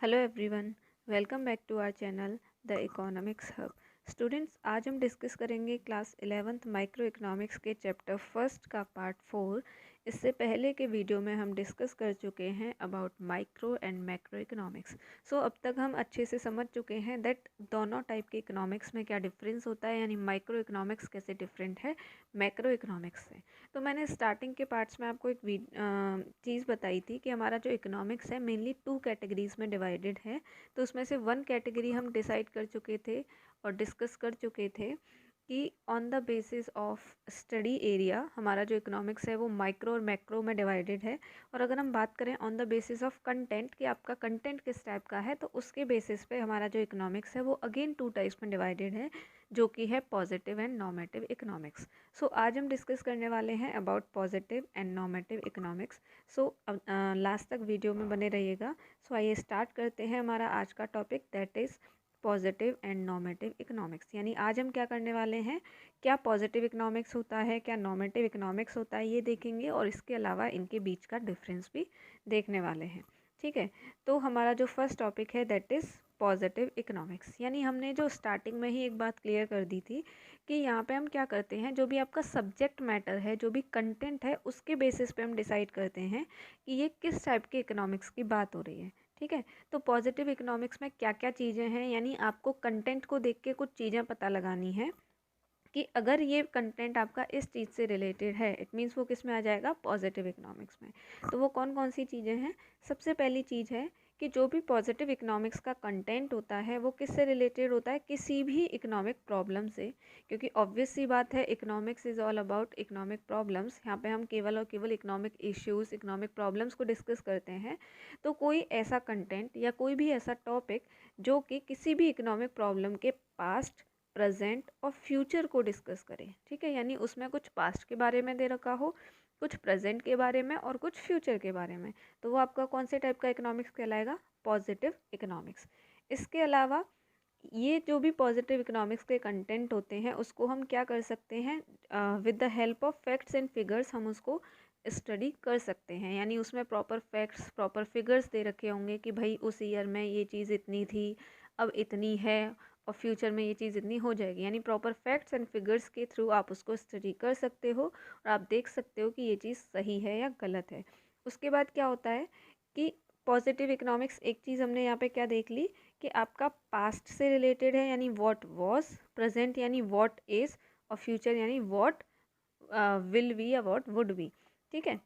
Hello everyone, welcome back to our channel the economics hub. Students, आज हम discuss करेंगे class 11th micro economics के chapter first का part 4। इससे पहले के वीडियो में हम डिस्कस कर चुके हैं about micro and macro economics. So अब तक हम अच्छे से समझ चुके हैं दैट दोनों टाइप के इकोनॉमिक्स में क्या डिफरेंस होता है, यानी माइक्रो इकोनॉमिक्स कैसे डिफरेंट है मैक्रो इकोनॉमिक्स से। तो मैंने स्टार्टिंग के पार्ट्स में आपको एक चीज़ बताई थी कि हमारा जो इकोनॉमिक्स है मेनली 2 कैटेगरीज में डिवाइडेड है। तो उसमें से 1 कैटेगरी हम डिसाइड कर चुके थे और डिस्कस कर चुके थे कि on the basis of study area हमारा जो इकोनॉमिक्स है वो माइक्रो और मैक्रो में डिवाइडेड है। और अगर हम बात करें on the basis of content कि आपका कंटेंट किस टाइप का है, तो उसके बेसिस पे हमारा जो इकोनॉमिक्स है वो अगेन 2 टाइप्स में डिवाइडेड है, जो कि है पॉजिटिव एंड नॉर्मेटिव इकोनॉमिक्स। सो आज हम डिस्कस करने वाले हैं about positive and normative economics. So last तक वीडियो में बने रहिएगा। सो आइए स्टार्ट करते हैं हमारा आज का topic, that is positive and normative economics. यानी आज हम क्या करने वाले हैं, क्या पॉजिटिव इकोनॉमिक्स होता है, क्या नॉर्मेटिव इकोनॉमिक्स होता है, ये देखेंगे और इसके अलावा इनके बीच का डिफरेंस भी देखने वाले हैं। ठीक है, तो हमारा जो फर्स्ट टॉपिक है दैट इज़ पॉजिटिव इकोनॉमिक्स। यानी हमने जो स्टार्टिंग में ही एक बात क्लियर कर दी थी कि यहाँ पे हम क्या करते हैं, जो भी आपका सब्जेक्ट मैटर है, जो भी कंटेंट है, उसके बेसिस पे हम डिसाइड करते हैं कि ये किस टाइप के इकोनॉमिक्स की बात हो रही है। ठीक है, तो पॉजिटिव इकोनॉमिक्स में क्या क्या चीज़ें हैं, यानी आपको कंटेंट को देख के कुछ चीज़ें पता लगानी है कि अगर ये कंटेंट आपका इस चीज़ से रिलेटेड है, इट मीन्स वो किस में आ जाएगा, पॉजिटिव इकोनॉमिक्स में। तो वो कौन कौन सी चीज़ें हैं? सबसे पहली चीज़ है कि जो भी पॉजिटिव इकोनॉमिक्स का कंटेंट होता है वो किससे रिलेटेड होता है, किसी भी इकोनॉमिक प्रॉब्लम से। क्योंकि ऑब्वियस सी बात है, economics is all about economic problems. यहाँ पे हम केवल और केवल इकोनॉमिक इश्यूज़, इकोनॉमिक प्रॉब्लम्स को डिस्कस करते हैं। तो कोई ऐसा कंटेंट या कोई भी ऐसा टॉपिक जो कि किसी भी इकोनॉमिक प्रॉब्लम के पास्ट, प्रेजेंट और फ्यूचर को डिस्कस करें। ठीक है, यानी उसमें कुछ पास्ट के बारे में दे रखा हो, कुछ प्रेजेंट के बारे में और कुछ फ्यूचर के बारे में, तो वो आपका कौन से टाइप का इकोनॉमिक्स कहलाएगा, पॉजिटिव इकोनॉमिक्स। इसके अलावा ये जो भी पॉजिटिव इकोनॉमिक्स के कंटेंट होते हैं उसको हम क्या कर सकते हैं, with the help of facts and figures हम उसको स्टडी कर सकते हैं। यानी उसमें प्रॉपर फैक्ट्स, प्रॉपर फिगर्स दे रखे होंगे कि भाई उस ईयर में ये चीज़ इतनी थी, अब इतनी है, और फ्यूचर में ये चीज़ इतनी हो जाएगी। यानी प्रॉपर फैक्ट्स एंड फिगर्स के थ्रू आप उसको स्टडी कर सकते हो और आप देख सकते हो कि ये चीज़ सही है या गलत है। उसके बाद क्या होता है कि पॉजिटिव इकोनॉमिक्स, एक चीज़ हमने यहाँ पे क्या देख ली कि आपका पास्ट से रिलेटेड है, यानी व्हाट वाज, प्रेजेंट यानी व्हाट इज़, और फ्यूचर यानी व्हाट विल बी या व्हाट वुड बी। ठीक है,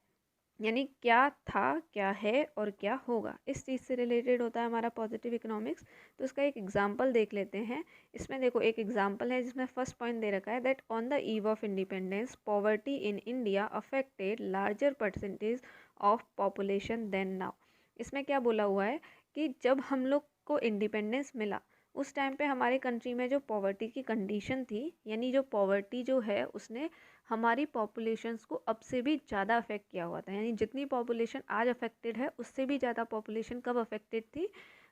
यानी क्या था, क्या है और क्या होगा, इस चीज़ से रिलेटेड होता है हमारा पॉजिटिव इकोनॉमिक्स। तो इसका एक एग्जांपल देख लेते हैं। इसमें देखो एक एग्जांपल है जिसमें फर्स्ट पॉइंट दे रखा है that on the eve of independence poverty in India affected larger percentage of population than now. इसमें क्या बोला हुआ है कि जब हम लोग को इंडिपेंडेंस मिला उस टाइम पे हमारे कंट्री में जो पॉवर्टी की कंडीशन थी, यानी जो पॉवर्टी जो है उसने हमारी पॉपुलेशंस को अब से भी ज़्यादा अफेक्ट किया हुआ था। यानी जितनी पॉपुलेशन आज अफेक्टेड है उससे भी ज़्यादा पॉपुलेशन कब अफेक्टेड थी,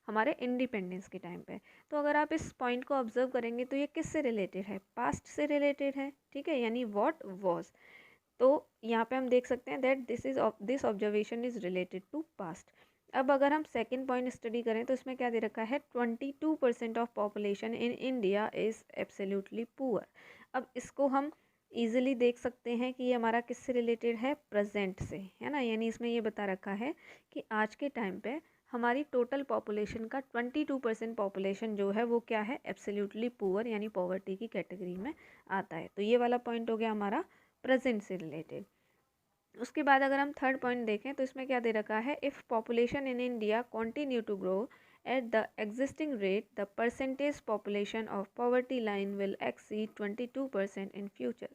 हमारे इंडिपेंडेंस के टाइम पे। तो अगर आप इस पॉइंट को ऑब्जर्व करेंगे तो ये किससे रिलेटेड है, पास्ट से रिलेटेड है। ठीक है, यानी व्हाट वाज। तो यहाँ पे हम देख सकते हैं that this observation is related to past. अब अगर हम सेकंड पॉइंट स्टडी करें तो इसमें क्या दे रखा है, 22% of population in India is absolutely poor. अब इसको हम इजीली देख सकते हैं कि ये हमारा किससे रिलेटेड है, प्रेजेंट से, है ना। यानी इसमें ये बता रखा है कि आज के टाइम पे हमारी टोटल पॉपुलेशन का 22% पॉपुलेशन जो है वो क्या है, एब्सोल्युटली पुअर यानी पॉवर्टी की कैटेगरी में आता है। तो ये वाला पॉइंट हो गया हमारा प्रेजेंट से रिलेटेड। उसके बाद अगर हम थर्ड पॉइंट देखें तो इसमें क्या दे रखा है, if population in India continue to grow at the existing rate the percentage population of poverty line will exceed 22% in future.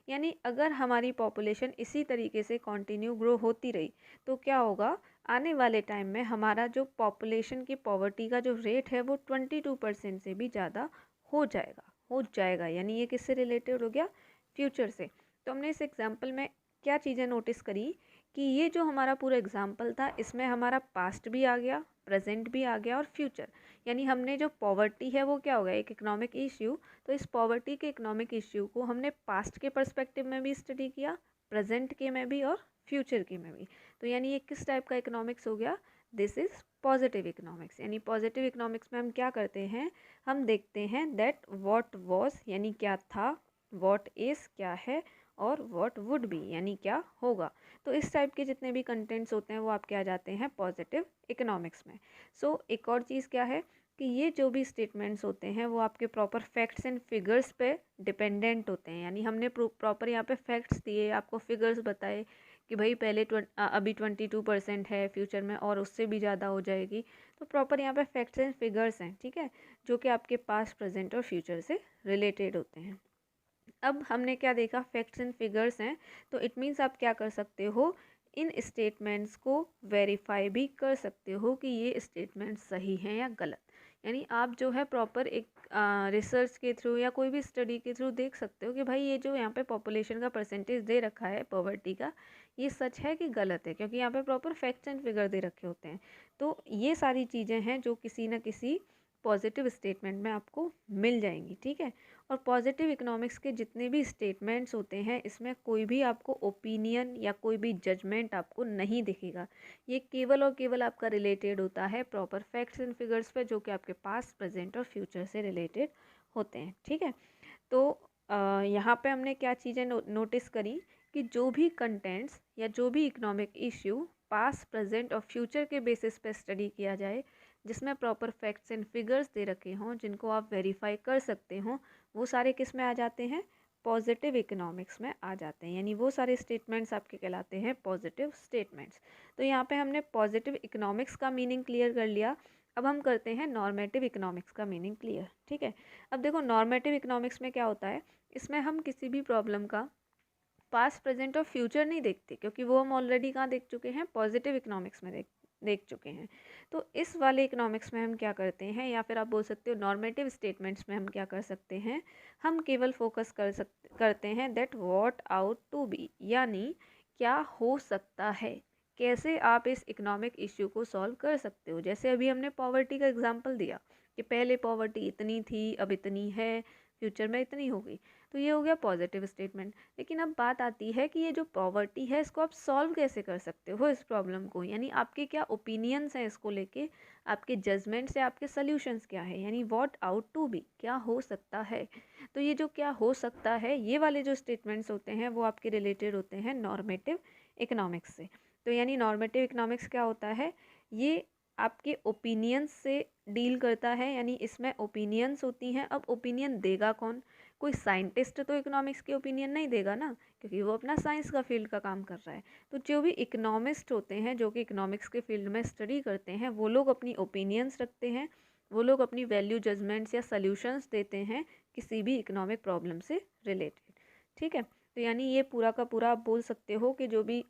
यानी अगर हमारी पॉपुलेशन इसी तरीके से कंटिन्यू ग्रो होती रही तो क्या होगा, आने वाले टाइम में हमारा जो पॉपुलेशन की पॉवर्टी का जो रेट है वो 22% से भी ज़्यादा हो जाएगा। यानी ये किससे रिलेटेड हो गया, फ्यूचर से। तो हमने इस एग्जाम्पल में क्या चीज़ें नोटिस करी कि ये जो हमारा पूरा एग्जाम्पल था इसमें हमारा पास्ट भी आ गया, प्रेजेंट भी आ गया और फ्यूचर। यानी हमने जो पॉवर्टी है वो क्या हो गया, एक इकोनॉमिक इश्यू। तो इस पॉवर्टी के इकोनॉमिक इश्यू को हमने पास्ट के पर्सपेक्टिव में भी स्टडी किया, प्रेजेंट के में भी और फ्यूचर के में भी। तो यानी ये किस टाइप का इकोनॉमिक्स हो गया, दिस इज़ पॉजिटिव इकोनॉमिक्स। यानी पॉजिटिव इकोनॉमिक्स में हम क्या करते हैं, हम देखते हैं दैट व्हाट वाज यानी क्या था, व्हाट इज़ क्या है, और व्हाट वुड बी यानी क्या होगा। तो इस टाइप के जितने भी कंटेंट्स होते हैं वो आपके आ जाते हैं पॉजिटिव इकोनॉमिक्स में। सो एक और चीज़ क्या है कि ये जो भी स्टेटमेंट्स होते हैं वो आपके प्रॉपर फैक्ट्स एंड फिगर्स पे डिपेंडेंट होते हैं। यानी हमने प्रॉपर यहाँ पे फैक्ट्स दिए, आपको फिगर्स बताए कि भाई पहले अभी 22% है, फ्यूचर में और उससे भी ज़्यादा हो जाएगी। तो प्रॉपर यहाँ पे फैक्ट्स एंड फिगर्स हैं, ठीक है, जो कि आपके पास्ट, प्रेजेंट और फ्यूचर से रिलेटेड होते हैं। अब हमने क्या देखा, फैक्ट्स एंड फिगर्स हैं, तो इट मीन्स आप क्या कर सकते हो, इन स्टेटमेंट्स को वेरीफाई भी कर सकते हो कि ये स्टेटमेंट सही हैं या गलत। यानी आप जो है प्रॉपर एक रिसर्च के थ्रू या कोई भी स्टडी के थ्रू देख सकते हो कि भाई ये जो यहाँ पे पॉपुलेशन का परसेंटेज दे रखा है पॉवर्टी का, ये सच है कि गलत है, क्योंकि यहाँ पे प्रॉपर फैक्ट्स एंड फिगर दे रखे होते हैं। तो ये सारी चीज़ें हैं जो किसी न किसी पॉजिटिव स्टेटमेंट में आपको मिल जाएंगी, ठीक है। और पॉजिटिव इकोनॉमिक्स के जितने भी स्टेटमेंट्स होते हैं इसमें कोई भी आपको ओपिनियन या कोई भी जजमेंट आपको नहीं दिखेगा। ये केवल और केवल आपका रिलेटेड होता है प्रॉपर फैक्ट्स एंड फिगर्स पे, जो कि आपके पास्ट, प्रेजेंट और फ्यूचर से रिलेटेड होते हैं, ठीक है। तो यहाँ पे हमने क्या चीज़ें नोटिस करी कि जो भी कंटेंट्स या जो भी इकोनॉमिक इश्यू पास्ट, प्रेजेंट और फ्यूचर के बेसिस पे स्टडी किया जाए, जिसमें प्रॉपर फैक्ट्स एंड फिगर्स दे रखे हों, जिनको आप वेरीफाई कर सकते हों, वो सारे किस में आ जाते हैं, पॉजिटिव इकोनॉमिक्स में आ जाते हैं। यानी वो सारे स्टेटमेंट्स आपके कहलाते हैं पॉजिटिव स्टेटमेंट्स। तो यहाँ पे हमने पॉजिटिव इकोनॉमिक्स का मीनिंग क्लियर कर लिया। अब हम करते हैं नॉर्मेटिव इकोनॉमिक्स का मीनिंग क्लियर, ठीक है। अब देखो नॉर्मेटिव इकोनॉमिक्स में क्या होता है, इसमें हम किसी भी प्रॉब्लम का पास्ट, प्रेजेंट और फ्यूचर नहीं देखते, क्योंकि वो हम ऑलरेडी कहाँ देख चुके हैं, पॉजिटिव इकोनॉमिक्स में देख चुके हैं। तो इस वाले इकोनॉमिक्स में हम क्या करते हैं, या फिर आप बोल सकते हो नॉर्मेटिव स्टेटमेंट्स में हम क्या कर सकते हैं, हम केवल फोकस करते हैं that what ought to be, यानी क्या हो सकता है, कैसे आप इस इकोनॉमिक इश्यू को सॉल्व कर सकते हो। जैसे अभी हमने पॉवर्टी का एग्जाम्पल दिया कि पहले पॉवर्टी इतनी थी, अब इतनी है, फ्यूचर में इतनी होगी। तो ये हो गया पॉजिटिव स्टेटमेंट। लेकिन अब बात आती है कि ये जो पॉवर्टी है इसको आप सॉल्व कैसे कर सकते हो इस प्रॉब्लम को, यानी आपके क्या ओपिनियंस हैं इसको लेके, आपके जजमेंट्स या आपके सॉल्यूशंस क्या है, यानी व्हाट आउट टू बी, क्या हो सकता है। तो ये जो क्या हो सकता है, ये वाले जो स्टेटमेंट्स होते हैं वो आपके रिलेटेड होते हैं नॉर्मेटिव इकोनॉमिक्स से। तो यानी नॉर्मेटिव इकोनॉमिक्स क्या होता है, ये आपके ओपिनियंस से डील करता है, यानी इसमें ओपिनियंस होती हैं। अब ओपिनियन देगा कौन, कोई साइंटिस्ट तो इकोनॉमिक्स के ओपिनियन नहीं देगा ना, क्योंकि वो अपना साइंस का फील्ड का काम कर रहा है। तो जो भी इकोनॉमिस्ट होते हैं, जो कि इकोनॉमिक्स के फील्ड में स्टडी करते हैं, वो लोग अपनी ओपिनियंस रखते हैं, वो लोग अपनी वैल्यू जजमेंट्स या सॉल्यूशंस देते हैं किसी भी इकोनॉमिक प्रॉब्लम से रिलेटेड, ठीक है। तो यानी ये पूरा का पूरा आप बोल सकते हो कि जो भी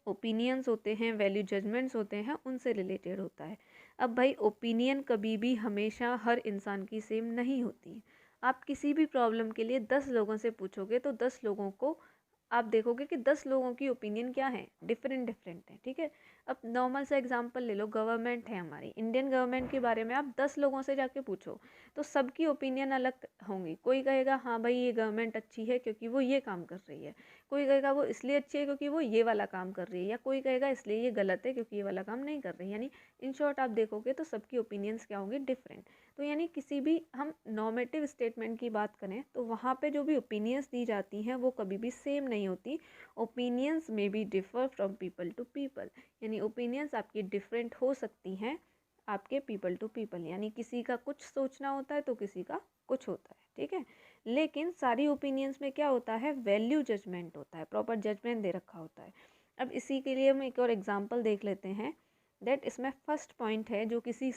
ओपिनियंस होते हैं, वैल्यू जजमेंट्स होते हैं, उनसे रिलेटेड होता है। अब भाई ओपिनियन कभी भी हमेशा हर इंसान की सेम नहीं होती। आप किसी भी प्रॉब्लम के लिए 10 लोगों से पूछोगे तो 10 लोगों को आप देखोगे कि 10 लोगों की ओपिनियन क्या है, डिफरेंट डिफरेंट है, ठीक है। अब नॉर्मल सा एग्जांपल ले लो, गवर्नमेंट है हमारी, इंडियन गवर्नमेंट के बारे में आप 10 लोगों से जाके पूछो तो सबकी ओपिनियन अलग होंगी। कोई कहेगा हाँ भाई ये गवर्नमेंट अच्छी है क्योंकि वो ये काम कर रही है, कोई कहेगा वो इसलिए अच्छी है क्योंकि वो ये वाला काम कर रही है, या कोई कहेगा इसलिए ये गलत है क्योंकि ये वाला काम नहीं कर रही है। यानी इन शॉर्ट आप देखोगे तो सबकी ओपिनियंस क्या होंगे, डिफरेंट। तो यानी किसी भी हम नॉर्मेटिव स्टेटमेंट की बात करें तो वहाँ पे जो भी ओपिनियंस दी जाती हैं वो कभी भी सेम नहीं होती। ओपिनियंस में be differ from people to people, यानी ओपिनियंस आपकी डिफरेंट हो सकती हैं आपके पीपल टू पीपल, यानी किसी का कुछ सोचना होता है तो किसी का कुछ होता है, ठीक है। लेकिन सारी ओपिनियंस में क्या होता है, वैल्यू जजमेंट होता है, प्रॉपर जजमेंट दे रखा होता है। अब इसी के लिए हम एक और एग्जांपल देख लेते हैं दैट इसमें फर्स्ट पॉइंट है जो किसी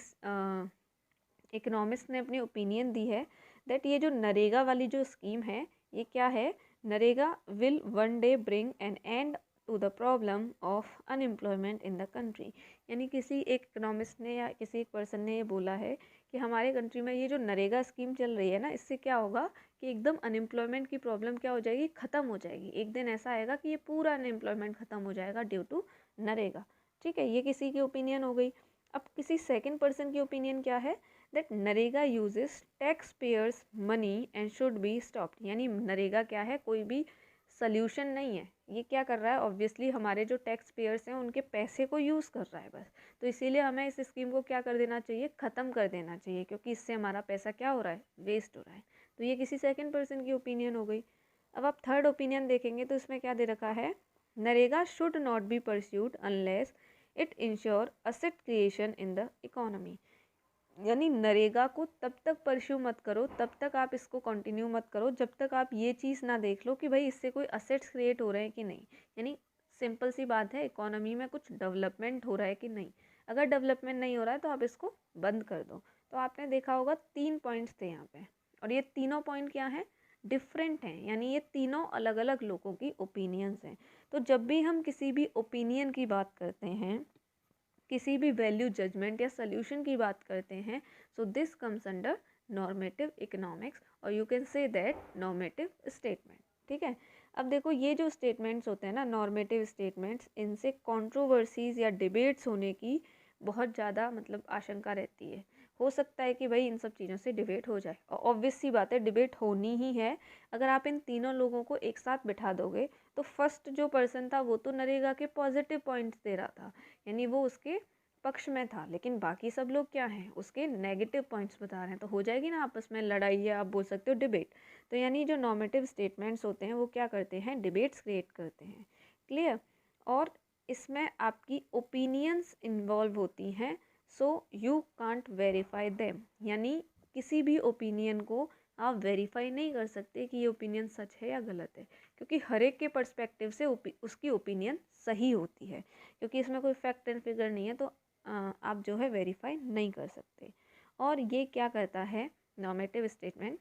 इकोनॉमिस्ट ने अपनी ओपिनियन दी है दैट ये जो नरेगा वाली जो स्कीम है ये क्या है, NREGA will one day bring an end to the problem of unemployment in the country. यानी किसी एक इकोनॉमिस्ट ने या किसी एक पर्सन ने ये बोला है कि हमारे कंट्री में ये जो नरेगा स्कीम चल रही है ना, इससे क्या होगा कि एकदम अनएम्प्लॉयमेंट की प्रॉब्लम क्या हो जाएगी, ख़त्म हो जाएगी। एक दिन ऐसा आएगा कि ये पूरा अनएम्प्लॉयमेंट ख़त्म हो जाएगा ड्यू टू नरेगा, ठीक है। ये किसी की ओपिनियन हो गई। अब किसी सेकंड पर्सन की ओपिनियन क्या है, that NREGA uses tax payers money and should be stopped. यानी नरेगा क्या है, कोई भी सल्यूशन नहीं है। ये क्या कर रहा है, ऑब्वियसली हमारे जो टैक्स पेयर्स हैं उनके पैसे को यूज़ कर रहा है बस। तो इसीलिए हमें इस स्कीम को क्या कर देना चाहिए, ख़त्म कर देना चाहिए, क्योंकि इससे हमारा पैसा क्या हो रहा है, वेस्ट हो रहा है। तो ये किसी सेकंड पर्सन की ओपिनियन हो गई। अब आप थर्ड ओपिनियन देखेंगे तो इसमें क्या दे रखा है, NREGA should not be pursued unless it ensure asset creation in the economy. यानी नरेगा को तब तक परस्यू मत करो, तब तक आप इसको कंटिन्यू मत करो जब तक आप ये चीज़ ना देख लो कि भाई इससे कोई असेट्स क्रिएट हो रहे हैं कि नहीं। यानी सिंपल सी बात है, इकोनॉमी में कुछ डेवलपमेंट हो रहा है कि नहीं। अगर डेवलपमेंट नहीं हो रहा है तो आप इसको बंद कर दो। तो आपने देखा होगा 3 पॉइंट्स थे यहाँ पे, और ये तीनों पॉइंट क्या हैं, डिफरेंट हैं। यानी ये तीनों अलग अलग लोगों की ओपिनियंस हैं। तो जब भी हम किसी भी ओपिनियन की बात करते हैं, किसी भी वैल्यू जजमेंट या सोल्यूशन की बात करते हैं, so this comes under normative economics, और you can say that normative statement. ठीक है। अब देखो ये जो स्टेटमेंट्स होते हैं ना, नॉर्मेटिव स्टेटमेंट्स, इनसे कंट्रोवर्सीज या डिबेट्स होने की बहुत ज़्यादा मतलब आशंका रहती है। हो सकता है कि भाई इन सब चीज़ों से डिबेट हो जाए, और ऑब्वियस सी बात है डिबेट होनी ही है। अगर आप इन तीनों लोगों को एक साथ बिठा दोगे तो फर्स्ट जो पर्सन था वो तो नरेगा के पॉजिटिव पॉइंट्स दे रहा था, यानी वो उसके पक्ष में था, लेकिन बाकी सब लोग क्या हैं, उसके नेगेटिव पॉइंट्स बता रहे हैं। तो हो जाएगी ना आपस में लड़ाई, या आप बोल सकते हो डिबेट। तो यानी जो नॉर्मेटिव स्टेटमेंट्स होते हैं वो क्या करते हैं, डिबेट्स क्रिएट करते हैं। क्लियर। और इसमें आपकी ओपिनियंस इन्वॉल्व होती हैं, so you can't verify them. यानी किसी भी ओपिनियन को आप वेरीफाई नहीं कर सकते कि ये ओपिनियन सच है या गलत है, क्योंकि हर एक के पर्सपेक्टिव से उसकी ओपिनियन सही होती है, क्योंकि इसमें कोई फैक्ट एंड फिगर नहीं है। तो आप जो है वेरीफाई नहीं कर सकते। और ये क्या करता है, नॉर्मेटिव स्टेटमेंट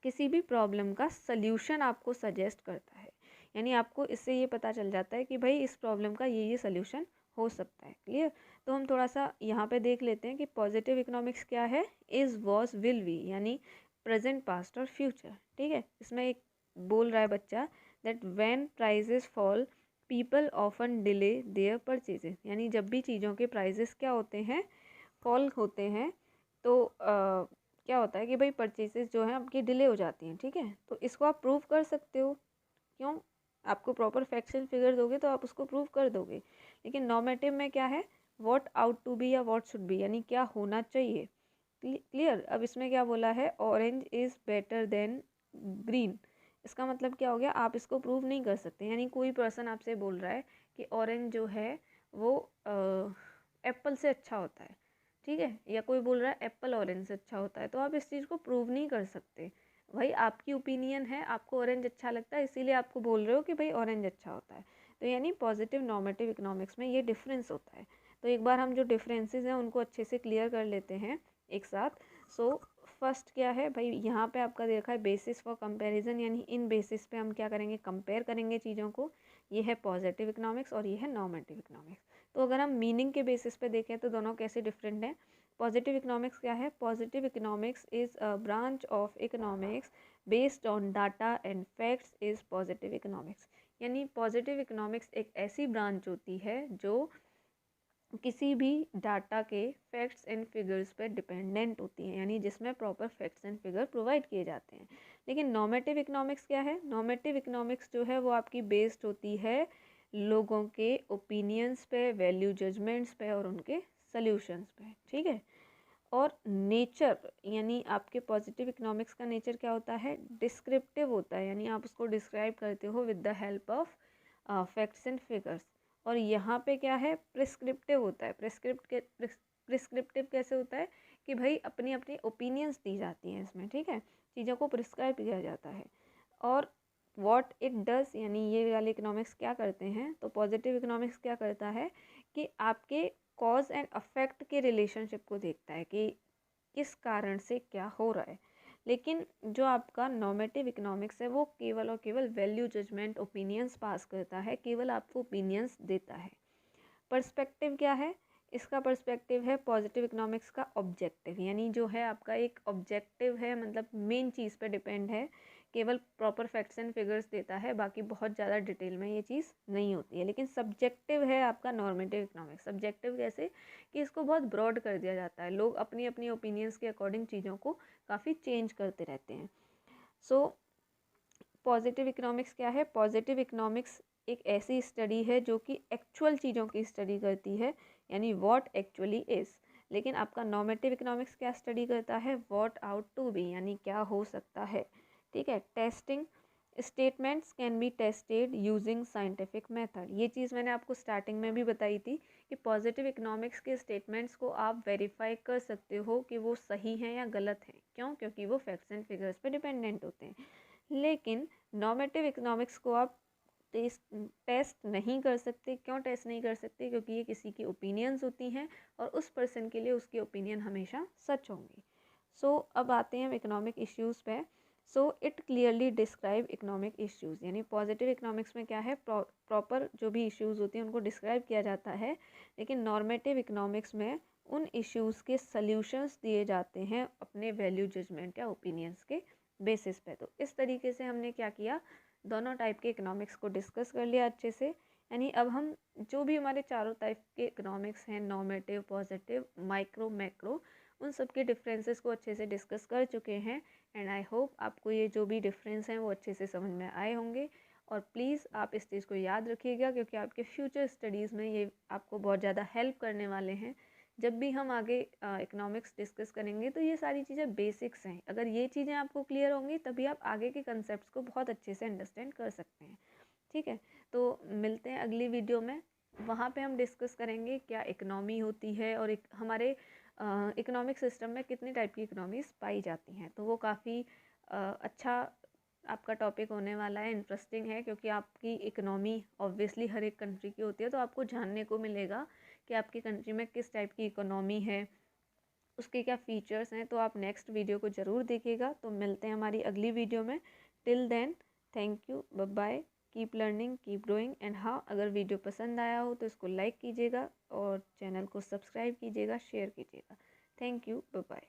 किसी भी प्रॉब्लम का सल्यूशन आपको सजेस्ट करता है। यानी आपको इससे ये पता चल जाता है कि भाई इस प्रॉब्लम का ये सल्यूशन हो सकता है। क्लियर। तो हम थोड़ा सा यहाँ पे देख लेते हैं कि पॉजिटिव इकोनॉमिक्स क्या है, इज़, वॉज, विल बी, यानी प्रेजेंट, पास्ट और फ्यूचर। ठीक है। इसमें एक बोल रहा है बच्चा that when prices fall people often delay their purchases. यानी जब भी चीज़ों के प्राइजेस क्या होते हैं, फॉल होते हैं, तो क्या होता है कि भाई परचेसेस जो हैं आपकी डिले हो जाती हैं। ठीक है। तो इसको आप प्रूव कर सकते हो, क्यों, आपको प्रॉपर फैक्ट्स एंड फिगर दोगे तो आप उसको प्रूव कर दोगे। लेकिन नॉर्मेटिव में क्या है, व्हाट आउट टू बी या व्हाट शुड बी, यानी क्या होना चाहिए। क्लियर। अब इसमें क्या बोला है, orange is better than green. इसका मतलब क्या हो गया, आप इसको प्रूव नहीं कर सकते। यानी कोई पर्सन आपसे बोल रहा है कि ऑरेंज जो है वो एप्पल से अच्छा होता है, ठीक है, या कोई बोल रहा है एप्पल ऑरेंज से अच्छा होता है, तो आप इस चीज़ को प्रूव नहीं कर सकते। भाई आपकी ओपिनियन है, आपको ऑरेंज अच्छा लगता है, इसीलिए आपको बोल रहे हो कि भाई ऑरेंज अच्छा होता है। तो यानी पॉजिटिव नॉर्मेटिव इकोनॉमिक्स में ये डिफरेंस होता है। तो एक बार हम जो डिफरेंसेस हैं उनको अच्छे से क्लियर कर लेते हैं एक साथ। सो फर्स्ट क्या है भाई, यहाँ पे आपका देखा है बेसिस फॉर कंपैरिजन, यानी इन बेसिस पे हम क्या करेंगे, कंपेयर करेंगे चीज़ों को। ये है पॉजिटिव इकोनॉमिक्स और ये है नॉर्मेटिव इकोनॉमिक्स। तो अगर हम मीनिंग के बेसिस पे देखें तो दोनों कैसे डिफरेंट हैं। पॉजिटिव इकोनॉमिक्स क्या है, positive economics is a branch of economics based on data and facts is positive economics. यानी पॉजिटिव इकोनॉमिक्स एक ऐसी ब्रांच होती है जो किसी भी डाटा के फैक्ट्स एंड फिगर्स पर डिपेंडेंट होती हैं, यानी जिसमें proper facts and figure provide किए जाते हैं। लेकिन नॉर्मेटिव इकोनॉमिक्स क्या है, नॉर्मेटिव इकोनॉमिक्स जो है वो आपकी बेस्ड होती है लोगों के ओपिनियंस पे, वैल्यू जजमेंट्स पे और उनके सल्यूशंस पे। ठीक है। और नेचर, यानी आपके पॉजिटिव इकोनॉमिक्स का नेचर क्या होता है, डिस्क्रिप्टिव होता है, यानी आप उसको डिस्क्राइब करते हो with the help of facts and figures. और यहाँ पे क्या है, प्रिस्क्रिप्टिव होता है। प्रिस्क्रिप्टिव कैसे होता है कि भाई अपनी अपनी ओपिनियंस दी जाती हैं इसमें। ठीक है। चीज़ों को प्रिस्क्राइब किया जाता है। और व्हाट इट डज, यानी ये वाले इकोनॉमिक्स क्या करते हैं, तो पॉजिटिव इकोनॉमिक्स क्या करता है कि आपके कॉज एंड अफेक्ट के रिलेशनशिप को देखता है कि किस कारण से क्या हो रहा है। लेकिन जो आपका नॉर्मेटिव इकोनॉमिक्स है वो केवल और केवल वैल्यू जजमेंट ओपिनियंस पास करता है, केवल आपको ओपिनियंस देता है। पर्सपेक्टिव क्या है, इसका पर्सपेक्टिव है पॉजिटिव इकोनॉमिक्स का ऑब्जेक्टिव, यानी जो है आपका एक ऑब्जेक्टिव है, मतलब मेन चीज़ पे डिपेंड है, केवल प्रॉपर फैक्ट्स एंड फिगर्स देता है, बाकी बहुत ज़्यादा डिटेल में ये चीज़ नहीं होती है। लेकिन सब्जेक्टिव है आपका नॉर्मेटिव इकोनॉमिक्स। सब्जेक्टिव कैसे कि इसको बहुत ब्रॉड कर दिया जाता है, लोग अपनी अपनी ओपिनियंस के अकॉर्डिंग चीज़ों को काफ़ी चेंज करते रहते हैं। सो पॉजिटिव इकोनॉमिक्स क्या है? पॉजिटिव इकोनॉमिक्स एक ऐसी स्टडी है जो कि एक्चुअल चीज़ों की स्टडी करती है, यानी व्हाट एक्चुअली इज़। लेकिन आपका नॉर्मेटिव इकोनॉमिक्स क्या स्टडी करता है? व्हाट आउट टू बी, यानी क्या हो सकता है। ठीक है। Testing statements can be tested using scientific method. ये चीज़ मैंने आपको स्टार्टिंग में भी बताई थी कि पॉजिटिव इकोनॉमिक्स के स्टेटमेंट्स को आप वेरीफाई कर सकते हो कि वो सही हैं या गलत हैं। क्यों? क्योंकि वो फैक्ट्स एंड फिगर्स पे डिपेंडेंट होते हैं। लेकिन नॉर्मेटिव इकोनॉमिक्स को आप टेस्ट नहीं कर सकते। क्यों टेस्ट नहीं कर सकते? क्योंकि ये किसी की ओपिनियंस होती हैं और उस पर्सन के लिए उसकी ओपिनियन हमेशा सच होंगी। अब आते हैं हम इकोनॉमिक इश्यूज़ पे। It clearly describe economic issues, यानी पॉजिटिव इकोनॉमिक्स में क्या है? प्रॉपर जो भी इश्यूज़ होती हैं उनको डिस्क्राइब किया जाता है। लेकिन नॉर्मेटिव इकोनॉमिक्स में उन इश्यूज़ के सल्यूशंस दिए जाते हैं अपने वैल्यू जजमेंट या ओपिनियंस के बेसिस पे। तो इस तरीके से हमने क्या किया? दोनों टाइप के इकोनॉमिक्स को डिस्कस कर लिया अच्छे से। यानी अब हम जो भी हमारे चारों टाइप के इकोनॉमिक्स हैं, नॉर्मेटिव, पॉजिटिव, माइक्रो, मैक्रो, उन सब के डिफरेंसेस को अच्छे से डिस्कस कर चुके हैं। एंड आई होप आपको ये जो भी डिफरेंस हैं वो अच्छे से समझ में आए होंगे। और प्लीज़ आप इस चीज़ को याद रखिएगा, क्योंकि आपके फ्यूचर स्टडीज़ में ये आपको बहुत ज़्यादा हेल्प करने वाले हैं। जब भी हम आगे इकोनॉमिक्स डिस्कस करेंगे तो ये सारी चीज़ें बेसिक्स हैं। अगर ये चीज़ें आपको क्लियर होंगी तभी आप आगे के कंसेप्ट्स को बहुत अच्छे से अंडरस्टैंड कर सकते हैं। ठीक है। तो मिलते हैं अगली वीडियो में। वहाँ पे हम डिस्कस करेंगे क्या इकोनॉमी होती है और हमारे इकोनॉमिक सिस्टम में कितनी टाइप की इकोनॉमीज़ पाई जाती हैं। तो वो काफ़ी अच्छा आपका टॉपिक होने वाला है, इंटरेस्टिंग है, क्योंकि आपकी इकोनॉमी ऑब्वियसली हर एक कंट्री की होती है। तो आपको जानने को मिलेगा कि आपकी कंट्री में किस टाइप की इकोनॉमी है, उसके क्या फ़ीचर्स हैं। तो आप नेक्स्ट वीडियो को ज़रूर देखिएगा। तो मिलते हैं हमारी अगली वीडियो में। Till then, thank you, bye bye, keep learning, keep growing. And हाँ, अगर वीडियो पसंद आया हो तो इसको लाइक कीजिएगा और चैनल को सब्सक्राइब कीजिएगा, शेयर कीजिएगा। Thank you, bye bye.